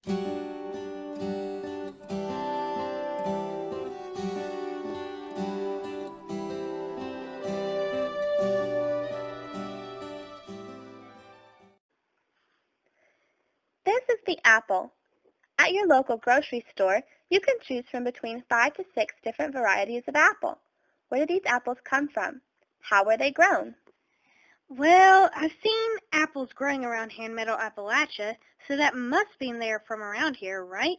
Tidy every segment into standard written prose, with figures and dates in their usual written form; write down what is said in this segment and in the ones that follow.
This is the apple. At your local grocery store, you can choose from between 5 to 6 different varieties of apple. Where did these apples come from? How were they grown? Well, I've seen apples growing around here in Middle Appalachia, so that must be they're from around here, right?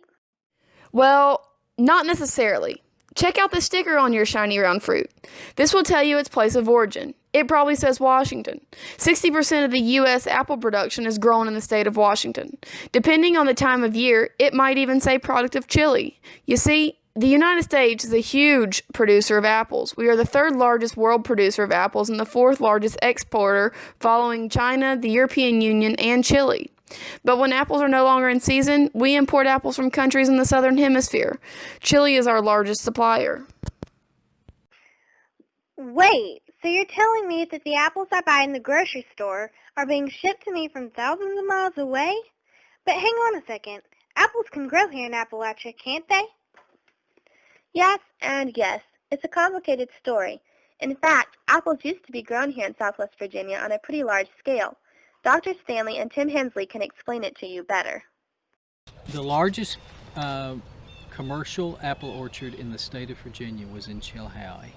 Well, not necessarily. Check out the sticker on your shiny round fruit. This will tell you its place of origin. It probably says Washington. 60% of the U.S. apple production is grown in the state of Washington. Depending on the time of year, it might even say product of Chile. You see, the United States is a huge producer of apples. We are the third largest world producer of apples and the fourth largest exporter, following China, the European Union, and Chile. But when apples are no longer in season, we import apples from countries in the southern hemisphere. Chile is our largest supplier. Wait, so you're telling me that the apples I buy in the grocery store are being shipped to me from thousands of miles away? But hang on a second. Apples can grow here in Appalachia, can't they? Yes and yes. It's a complicated story. In fact, apples used to be grown here in Southwest Virginia on a pretty large scale. Dr. Stanley and Tim Hensley can explain it to you better. The largest commercial apple orchard in the state of Virginia was in Chilhowie,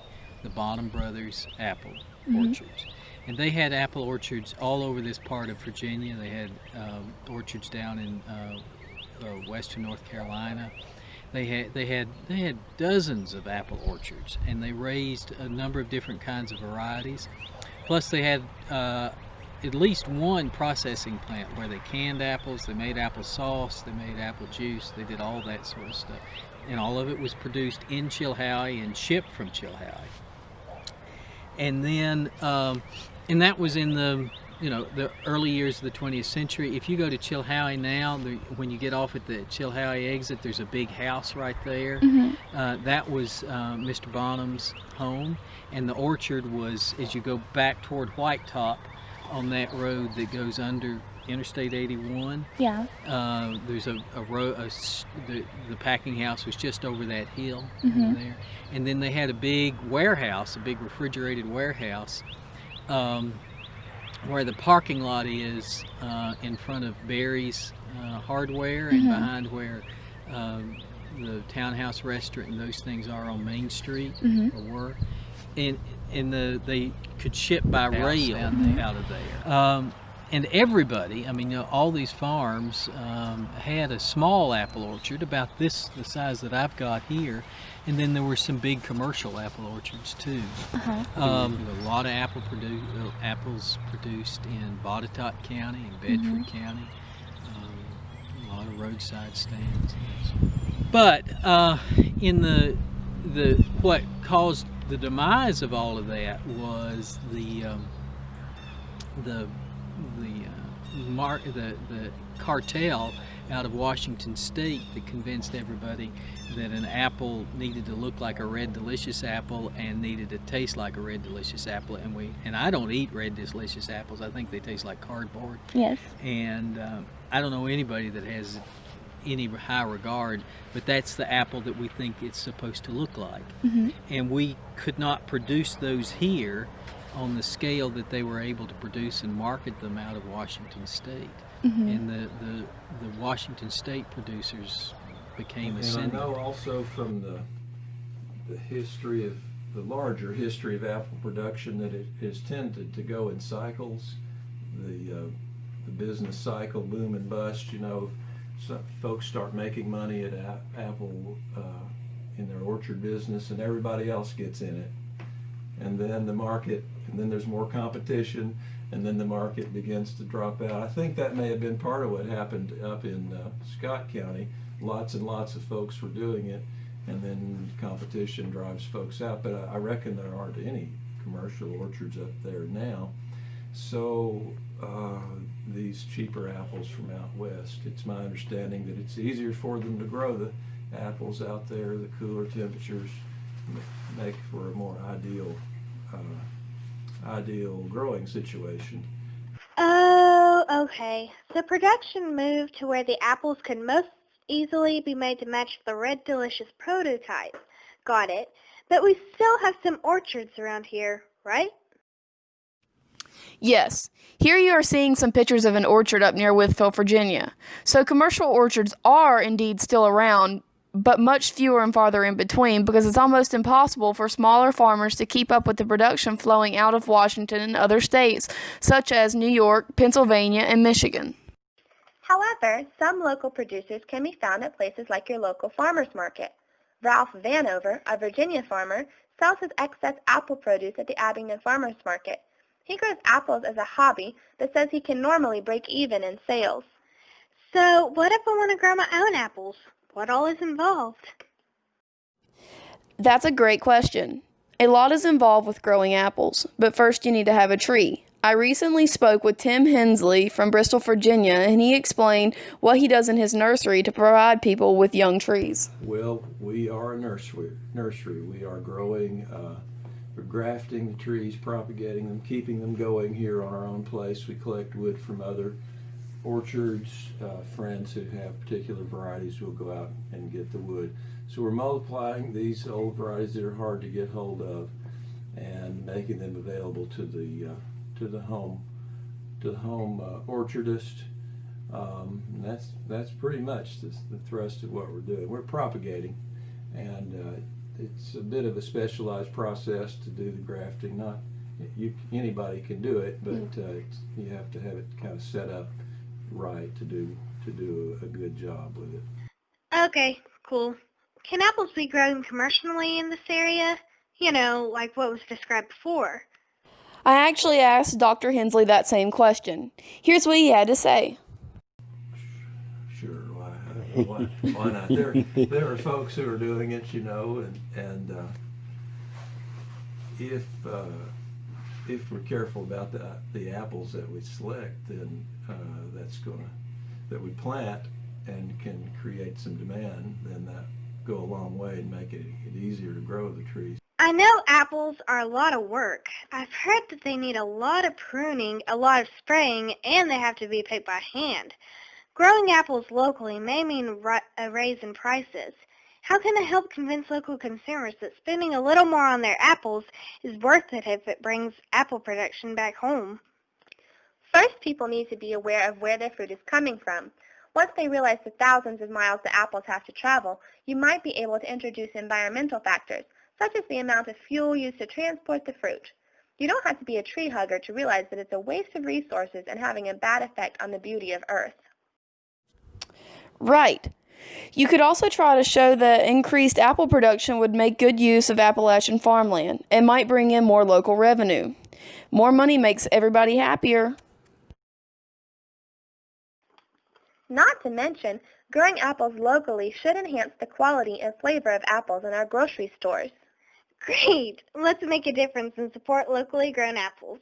the Bonham Brothers apple orchards. And they had apple orchards all over this part of Virginia. They had orchards down in western North Carolina. They had dozens of apple orchards, and they raised a number of different kinds of varieties. Plus they had at least one processing plant where they canned apples, they made apple sauce, they made apple juice, they did all that sort of stuff. And all of it was produced in Chilhowie and shipped from Chilhowie. And then, and that was in the early years of the 20th century. If you go to Chilhowie now, when you get off at the Chilhowie exit, there's a big house right there. That was Mr. Bonham's home, and the orchard was, as you go back toward Whitetop, on that road that goes under Interstate 81. Yeah. There's a road. The packing house was just over that hill over there, and then they had a big warehouse, a big refrigerated warehouse, where the parking lot is in front of Barry's Hardware and behind where the Townhouse Restaurant and those things are on Main Street, or were. And they could ship by rail out of there. And everybody, I mean, all these farms had a small apple orchard, about the size that I've got here, and then there were some big commercial apple orchards too. A lot of apples produced in Botetourt County and Bedford County. A lot of roadside stands. But in the what caused the demise of all of that was the cartel out of Washington State that convinced everybody that an apple needed to look like a Red Delicious apple and needed to taste like a Red Delicious apple. And I don't eat Red Delicious apples. I think they taste like cardboard. Yes. And I don't know anybody that has any high regard, but that's the apple that we think it's supposed to look like. And we could not produce those here on the scale that they were able to produce and market them out of Washington State. And the Washington State producers became ascendant. And I know also from the history of the larger history of apple production that it has tended to go in cycles. The business cycle, boom and bust. Some folks start making money at apple in their orchard business, and everybody else gets in it. And then the market, and then there's more competition, and then the market begins to drop out. I think that may have been part of what happened up in Scott County. Lots and lots of folks were doing it, and then competition drives folks out. But I reckon there aren't any commercial orchards up there now. So these cheaper apples from out west, it's my understanding that it's easier for them to grow the apples out there. The cooler temperatures make for a more ideal growing situation. Oh, okay. So production moved to where the apples could most easily be made to match the red delicious prototype. Got it. But we still have some orchards around here, right? Yes, here you are seeing some pictures of an orchard up near Wytheville, Virginia. So commercial orchards are indeed still around, but much fewer and farther in between because it's almost impossible for smaller farmers to keep up with the production flowing out of Washington and other states, such as New York, Pennsylvania, and Michigan. However, some local producers can be found at places like your local farmer's market. Ralph Vanover, a Virginia farmer, sells his excess apple produce at the Abingdon Farmer's Market. He grows apples as a hobby, but says he can normally break even in sales. So what if I want to grow my own apples? What all is involved? That's a great question. A lot is involved with growing apples, but first you need to have a tree. I recently spoke with Tim Hensley from Bristol, Virginia, and he explained what he does in his nursery to provide people with young trees. Well, we are a nursery. We are growing, we're grafting the trees, propagating them, keeping them going here on our own place. We collect wood from other orchards, friends who have particular varieties will go out and get the wood. So we're multiplying these old varieties that are hard to get hold of and making them available to the home orchardist. And that's pretty much the thrust of what we're doing. We're propagating, and it's a bit of a specialized process to do the grafting. Not anybody can do it, but you have to have it kind of set up right to do a good job with it. Okay, cool. Can apples be grown commercially in this area? You know, like what was described before. I actually asked Dr. Hensley that same question. Here's what he had to say. Sure, why not? There are folks who are doing it, you know, and if we're careful about the apples that we select, then that we plant and can create some demand, then that go a long way and make it easier to grow the trees. I know apples are a lot of work. I've heard that they need a lot of pruning, a lot of spraying, and they have to be picked by hand. Growing apples locally may mean a raise in prices. How can I help convince local consumers that spending a little more on their apples is worth it if it brings apple production back home? First, people need to be aware of where their fruit is coming from. Once they realize the thousands of miles the apples have to travel, you might be able to introduce environmental factors, such as the amount of fuel used to transport the fruit. You don't have to be a tree hugger to realize that it's a waste of resources and having a bad effect on the beauty of Earth. Right. You could also try to show that increased apple production would make good use of Appalachian farmland and might bring in more local revenue. More money makes everybody happier. Not to mention, growing apples locally should enhance the quality and flavor of apples in our grocery stores. Great! Let's make a difference and support locally grown apples.